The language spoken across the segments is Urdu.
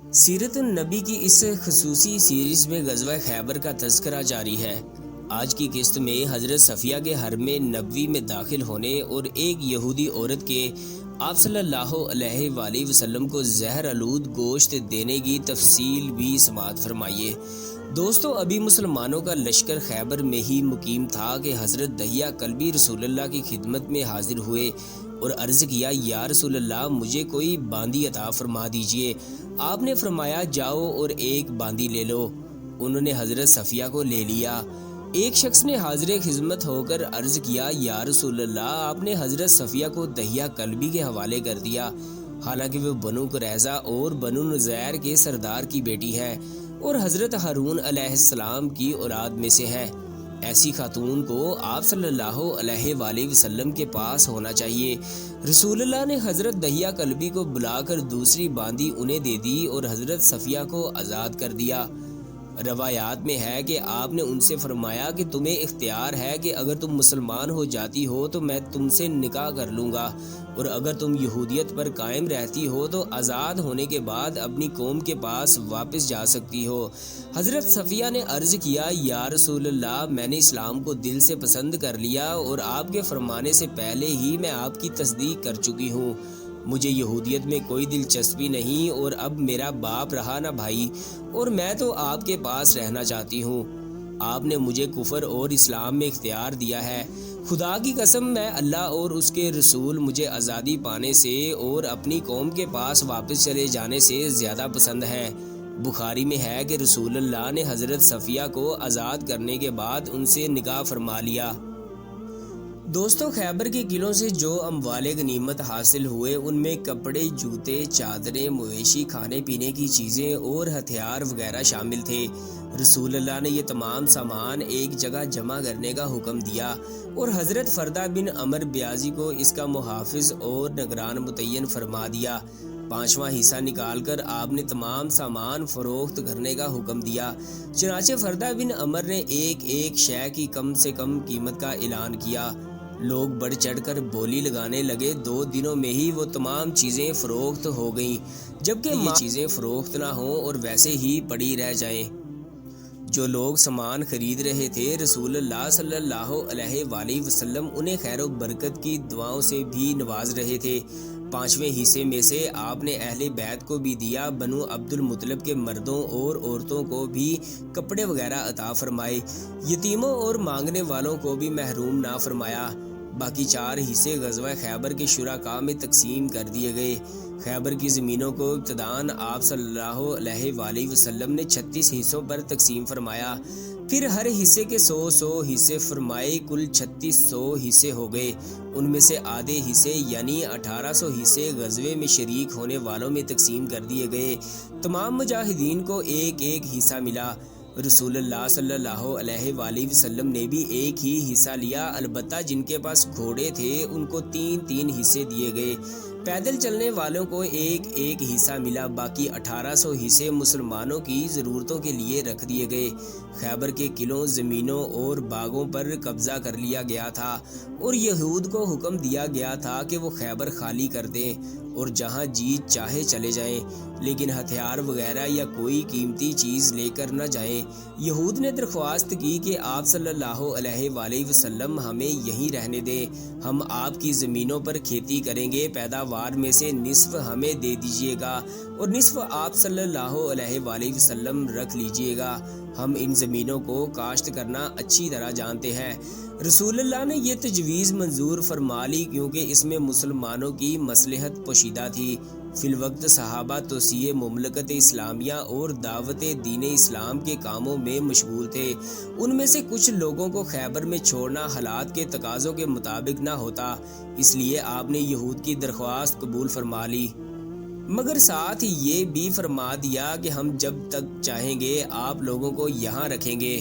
سیرت النبی کی اس خصوصی سیریز میں غزوہ خیبر کا تذکرہ جاری ہے۔ آج کی قسط میں حضرت صفیہ کے حرم نبوی میں داخل ہونے اور ایک یہودی عورت کے آپ صلی اللہ علیہ وآلہ وسلم کو زہر آلود گوشت دینے کی تفصیل بھی سماعت فرمائیے۔ دوستو، ابھی مسلمانوں کا لشکر خیبر میں ہی مقیم تھا کہ حضرت دحیہ کلبی رسول اللہ کی خدمت میں حاضر ہوئے اور عرض کیا، یا رسول اللہ، مجھے کوئی باندی عطا فرما دیجئے۔ آپ نے فرمایا، جاؤ اور ایک باندی لے لو۔ انہوں نے حضرت صفیہ کو لے لیا۔ ایک شخص نے حاضر خدمت ہو کر عرض کیا، یا رسول اللہ، آپ نے حضرت صفیہ کو دحیہ کلبی کے حوالے کر دیا، حالانکہ وہ بنو قریظہ اور بنو نذیر کے سردار کی بیٹی ہے اور حضرت ہارون علیہ السلام کی اولاد میں سے ہے۔ ایسی خاتون کو آپ صلی اللہ علیہ وآلہ وسلم کے پاس ہونا چاہیے۔ رسول اللہ نے حضرت دحیہ کلبی کو بلا کر دوسری باندی انہیں دے دی اور حضرت صفیہ کو آزاد کر دیا۔ روایات میں ہے کہ آپ نے ان سے فرمایا کہ تمہیں اختیار ہے کہ اگر تم مسلمان ہو جاتی ہو تو میں تم سے نکاح کر لوں گا، اور اگر تم یہودیت پر قائم رہتی ہو تو آزاد ہونے کے بعد اپنی قوم کے پاس واپس جا سکتی ہو۔ حضرت صفیہ نے عرض کیا، یا رسول اللہ، میں نے اسلام کو دل سے پسند کر لیا اور آپ کے فرمانے سے پہلے ہی میں آپ کی تصدیق کر چکی ہوں۔ مجھے یہودیت میں کوئی دلچسپی نہیں اور اب میرا باپ رہا نہ بھائی، اور میں تو آپ کے پاس رہنا چاہتی ہوں۔ آپ نے مجھے کفر اور اسلام میں اختیار دیا ہے۔ خدا کی قسم، میں اللہ اور اس کے رسول مجھے آزادی پانے سے اور اپنی قوم کے پاس واپس چلے جانے سے زیادہ پسند ہے۔ بخاری میں ہے کہ رسول اللہ نے حضرت صفیہ کو آزاد کرنے کے بعد ان سے نکاح فرما لیا۔ دوستو، خیبر کے قلعوں سے جو اموال غنیمت حاصل ہوئے ان میں کپڑے، جوتے، چادریں، مویشی، کھانے پینے کی چیزیں اور ہتھیار وغیرہ شامل تھے۔ رسول اللہ نے یہ تمام سامان ایک جگہ جمع کرنے کا حکم دیا اور حضرت فردہ بن عمر بیازی کو اس کا محافظ اور نگران متعین فرما دیا۔ 5واں حصہ نکال کر آپ نے تمام سامان فروخت کرنے کا حکم دیا۔ چنانچہ فردہ بن عمر نے ایک ایک شے کی کم سے کم قیمت کا اعلان کیا۔ لوگ بڑھ چڑھ کر بولی لگانے لگے۔ 2 دنوں میں ہی وہ تمام چیزیں فروخت ہو گئیں، جبکہ یہ چیزیں فروخت نہ ہوں اور ویسے ہی پڑی رہ جائیں۔ جو لوگ سامان خرید رہے تھے، رسول اللہ صلی اللہ علیہ وآلہ وسلم انہیں خیر و برکت کی دعاؤں سے بھی نواز رہے تھے۔ 5ویں حصے میں سے آپ نے اہل بیت کو بھی دیا۔ بنو عبد المطلب کے مردوں اور عورتوں کو بھی کپڑے وغیرہ عطا فرمائے۔ یتیموں اور مانگنے والوں کو بھی محروم نہ فرمایا۔ باقی 4 حصے غزوہ خیبر کے شرکاء میں تقسیم کر دیے گئے۔ خیبر کی زمینوں کو ابتداً آپ صلی اللہ علیہ وآلہ وسلم نے 36 حصوں پر تقسیم فرمایا، پھر ہر حصے کے 100 حصے فرمائے، کل 3600 حصے ہو گئے۔ ان میں سے آدھے حصے یعنی 1800 حصے غزوے میں شریک ہونے والوں میں تقسیم کر دیے گئے۔ تمام مجاہدین کو ایک ایک حصہ ملا۔ رسول اللہ صلی اللہ علیہ وآلہ وسلم نے بھی ایک ہی حصہ لیا، البتہ جن کے پاس گھوڑے تھے ان کو 3 حصے دیے گئے۔ پیدل چلنے والوں کو ایک ایک حصہ ملا۔ باقی 1800 حصے مسلمانوں کی ضرورتوں کے لیے رکھ دیے گئے۔ خیبر کے قلعوں، زمینوں اور باغوں پر قبضہ کر لیا گیا تھا اور یہود کو حکم دیا گیا تھا کہ وہ خیبر خالی کر دیں اور جہاں جی چاہے چلے جائیں، لیکن ہتھیار وغیرہ یا کوئی قیمتی چیز لے کر نہ جائیں۔ یہود نے درخواست کی کہ آپ صلی اللہ علیہ وآلہ وسلم ہمیں یہیں رہنے دیں، ہم آپ کی زمینوں پر کھیتی کریں گے، پیداوار میں سے نصف ہمیں دے دیجیے گا اور نصف آپ صلی اللہ علیہ وآلہ وسلم رکھ لیجیے گا، ہم ان زمینوں کو کاشت کرنا اچھی طرح جانتے ہیں۔ رسول اللہ نے یہ تجویز منظور فرما لی کیونکہ اس میں مسلمانوں کی مصلحت پوشیدہ تھی۔ فی الوقت صحابہ توسیع مملکت اسلامیہ اور دعوت دین اسلام کے کاموں میں مشغول تھے۔ ان میں سے کچھ لوگوں کو خیبر میں چھوڑنا حالات کے تقاضوں کے مطابق نہ ہوتا، اس لیے آپ نے یہود کی درخواست قبول فرما لی، مگر ساتھ ہی یہ بھی فرما دیا کہ ہم جب تک چاہیں گے آپ لوگوں کو یہاں رکھیں گے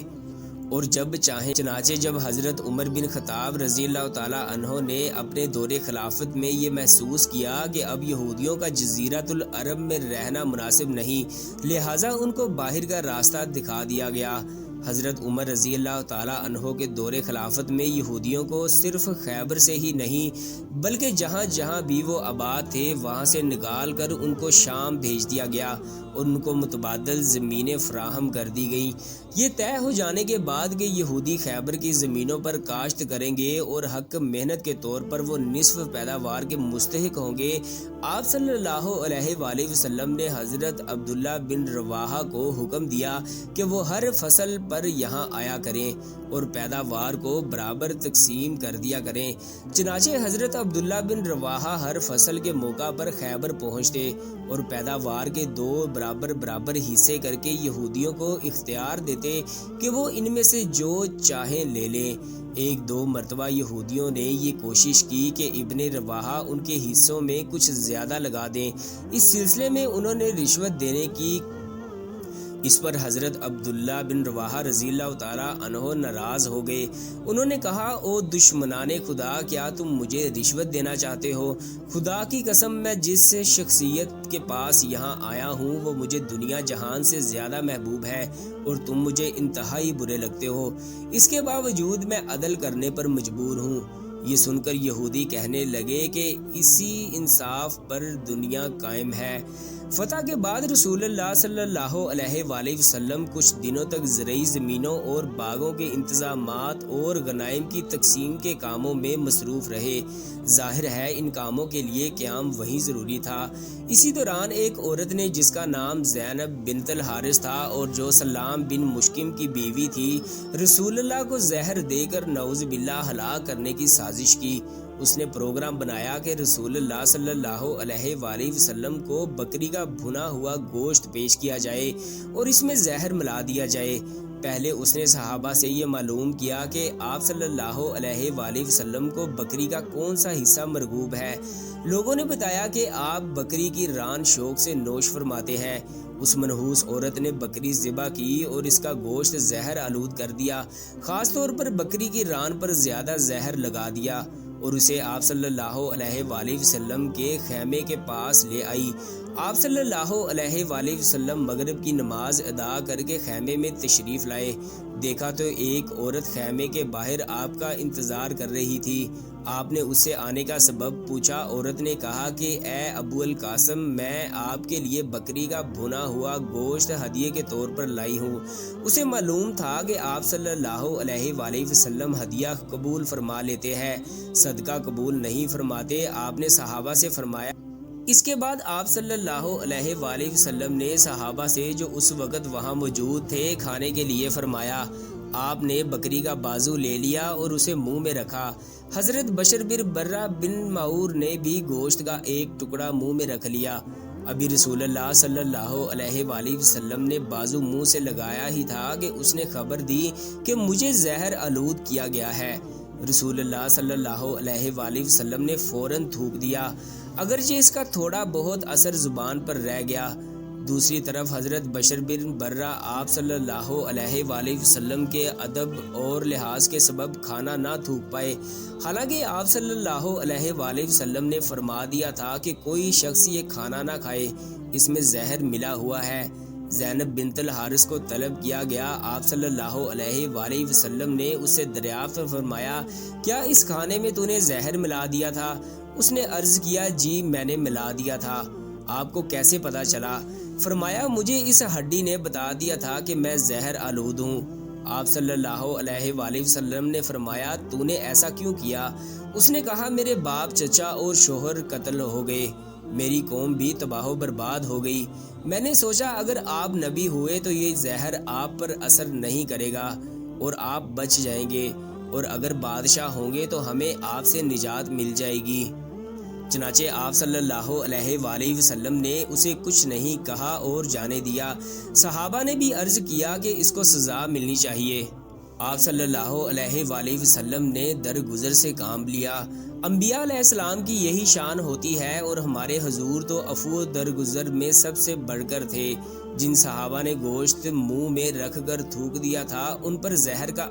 اور جب چاہیں۔ چنانچہ جب حضرت عمر بن خطاب رضی اللہ تعالیٰ عنہ نے اپنے دور خلافت میں یہ محسوس کیا کہ اب یہودیوں کا جزیرۃ العرب میں رہنا مناسب نہیں، لہٰذا ان کو باہر کا راستہ دکھا دیا گیا۔ حضرت عمر رضی اللہ تعالیٰ عنہ کے دور خلافت میں یہودیوں کو صرف خیبر سے ہی نہیں بلکہ جہاں جہاں بھی وہ آباد تھے وہاں سے نکال کر ان کو شام بھیج دیا گیا اور ان کو متبادل زمینیں فراہم کر دی گئیں۔ یہ طے ہو جانے کے بعد کہ یہودی خیبر کی زمینوں پر کاشت کریں گے اور حق محنت کے طور پر وہ نصف پیداوار کے مستحق ہوں گے، آپ صلی اللہ علیہ وآلہ وسلم نے حضرت عبداللہ بن رواحہ کو حکم دیا کہ وہ ہر فصل پر یہاں آیا کریں اور پیداوار کو برابر تقسیم کر دیا کریں۔ چنانچہ حضرت عبداللہ بن رواحہ ہر فصل کے موقع پر خیبر پہنچتے اور پیداوار کے 2 برابر حصے کر کے یہودیوں کو اختیار دیتے کہ وہ ان میں سے جو چاہیں لے لیں۔ 1-2 مرتبہ یہودیوں نے یہ کوشش کی کہ ابن رواحہ ان کے حصوں میں کچھ زیادہ لگا دیں۔ اس سلسلے میں انہوں نے رشوت دینے کی، اس پر حضرت عبداللہ بن رواحہ رضی اللہ تعالیٰ عنہ ناراض ہو گئے۔ انہوں نے کہا، او دشمنان خدا، کیا تم مجھے رشوت دینا چاہتے ہو؟ خدا کی قسم، میں جس شخصیت کے پاس یہاں آیا ہوں وہ مجھے دنیا جہان سے زیادہ محبوب ہے اور تم مجھے انتہائی برے لگتے ہو۔ اس کے باوجود میں عدل کرنے پر مجبور ہوں۔ یہ سن کر یہودی کہنے لگے کہ اسی انصاف پر دنیا قائم ہے۔ فتح کے بعد رسول اللہ صلی اللہ علیہ وآلہ وسلم کچھ دنوں تک زرعی زمینوں اور باغوں کے انتظامات اور غنائم کی تقسیم کے کاموں میں مصروف رہے۔ ظاہر ہے ان کاموں کے لیے قیام وہی ضروری تھا۔ اسی دوران ایک عورت نے جس کا نام زینب بنت الحارث تھا اور جو سلام بن مشکم کی بیوی تھی، رسول اللہ کو زہر دے کر نعوذ باللہ ہلاک کرنے کی سازش کی۔ اس نے پروگرام بنایا کہ رسول اللہ صلی اللہ علیہ وآلہ وسلم کو بکری کا بھنا ہوا گوشت پیش کیا جائے اور اس میں زہر ملا دیا جائے۔ پہلے اس نے صحابہ سے یہ معلوم کیا کہ آپ صلی اللہ علیہ وآلہ وسلم کو بکری کا کون سا حصہ مرغوب ہے۔ لوگوں نے بتایا کہ آپ بکری کی ران شوق سے نوش فرماتے ہیں۔ اس منحوس عورت نے بکری ذبح کی اور اس کا گوشت زہر آلود کر دیا، خاص طور پر بکری کی ران پر زیادہ زہر لگا دیا اور اسے آپ صلی اللہ علیہ وآلہ وسلم کے خیمے کے پاس لے آئی۔ آپ صلی اللہ علیہ وآلہ وسلم مغرب کی نماز ادا کر کے خیمے میں تشریف لائے۔ دیکھا تو ایک عورت خیمے کے باہر آپ کا انتظار کر رہی تھی۔ آپ نے اس سے آنے کا سبب پوچھا۔ عورت نے کہا کہ اے ابو القاسم، میں آپ کے لیے بکری کا بھنا ہوا گوشت ہدیے کے طور پر لائی ہوں۔ اسے معلوم تھا کہ آپ صلی اللہ علیہ وآلہ وسلم ہدیہ قبول فرما لیتے ہیں، صدقہ قبول نہیں فرماتے۔ آپ نے صحابہ سے فرمایا۔ اس کے بعد آپ صلی اللہ علیہ وآلہ وسلم نے صحابہ سے جو اس وقت وہاں موجود تھے کھانے کے لیے فرمایا۔ آپ نے بکری کا بازو لے لیا اور اسے منہ میں رکھا۔ حضرت بشر بن برہ بن معور نے بھی گوشت کا ایک ٹکڑا منہ میں رکھ لیا۔ ابھی رسول اللہ صلی اللہ علیہ وآلہ وسلم نے بازو منہ سے لگایا ہی تھا کہ اس نے خبر دی کہ مجھے زہر آلود کیا گیا ہے۔ رسول اللہ صلی اللہ علیہ وآلہ وسلم نے فوراً تھوک دیا، اگرچہ اس کا تھوڑا بہت اثر زبان پر رہ گیا۔ دوسری طرف حضرت بشر بن برہ آپ صلی اللہ علیہ وآلہ وسلم کے ادب اور لحاظ کے سبب کھانا نہ تھوک پائے، حالانکہ آپ صلی اللہ علیہ وآلہ وسلم نے فرما دیا تھا کہ کوئی شخص یہ کھانا نہ کھائے، اس میں زہر ملا ہوا ہے۔ زینب بنت الحارث کو طلب کیا گیا۔ آپ صلی اللہ علیہ وآلہ وسلم نے اس سے دریافت فرمایا، کیا اس کھانے میں تو نے زہر ملا دیا تھا؟ اس نے عرض کیا، جی میں نے ملا دیا تھا۔ آپ کو کیسے پتا چلا؟ فرمایا، مجھے اس ہڈی نے بتا دیا تھا کہ میں زہر آلود ہوں۔ آپ صلی اللہ علیہ وآلہ وسلم نے فرمایا، تو نے ایسا کیوں کیا؟ اس نے کہا، میرے باپ، چچا اور شوہر قتل ہو گئے، میری قوم بھی تباہ و برباد ہو گئی۔ میں نے سوچا اگر آپ نبی ہوئے تو یہ زہر آپ پر اثر نہیں کرے گا اور آپ بچ جائیں گے، اور اگر بادشاہ ہوں گے تو ہمیں آپ سے نجات مل جائے گی۔ چنانچہ آپ صلی اللہ علیہ وآلہ وسلم نے اسے کچھ نہیں کہا اور جانے دیا۔ صحابہ نے بھی عرض کیا کہ اس کو سزا ملنی چاہیے۔ آپ صلی اللہ علیہ وآلہ وسلم نے درگزر سے کام لیا۔ انبیاء علیہ السلام کی یہی شان ہوتی ہے، اور ہمارے حضور تو عفو درگزر میں سب سے بڑھ کر تھے۔ جن صحابہ نے گوشت منہ میں رکھ کر تھوک دیا تھا ان پر زہر کا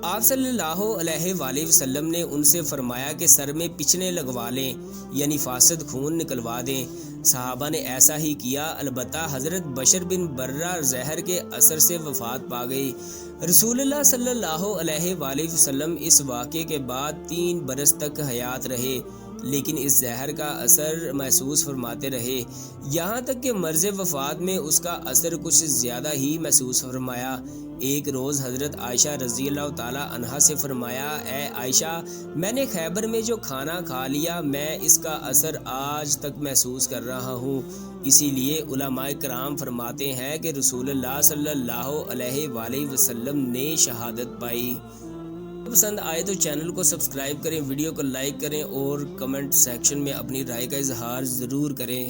آپ صلی اللہ علیہ وسلم نے ان سے فرمایا کہ سر میں پچھنے لگوا لیں، یعنی فاسد خون نکلوا دیں۔ صحابہ نے ایسا ہی کیا، البتہ حضرت بشر بن برہ زہر کے اثر سے وفات پا گئی۔ رسول اللہ صلی اللہ علیہ وآلہ وسلم اس واقعے کے بعد 3 برس تک حیات رہے، لیکن اس زہر کا اثر محسوس فرماتے رہے، یہاں تک کہ مرض وفات میں اس کا اثر کچھ زیادہ ہی محسوس فرمایا۔ ایک روز حضرت عائشہ رضی اللہ تعالی عنہا سے فرمایا، اے عائشہ، میں نے خیبر میں جو کھانا کھا لیا، میں اس کا اثر آج تک محسوس کر رہا ہوں۔ اسی لیے علماء کرام فرماتے ہیں کہ رسول اللہ صلی اللہ علیہ وآلہ وسلم نے شہادت پائی۔ پسند آئے تو چینل کو سبسکرائب کریں، ویڈیو کو لائک کریں اور کمنٹ سیکشن میں اپنی رائے کا اظہار ضرور کریں۔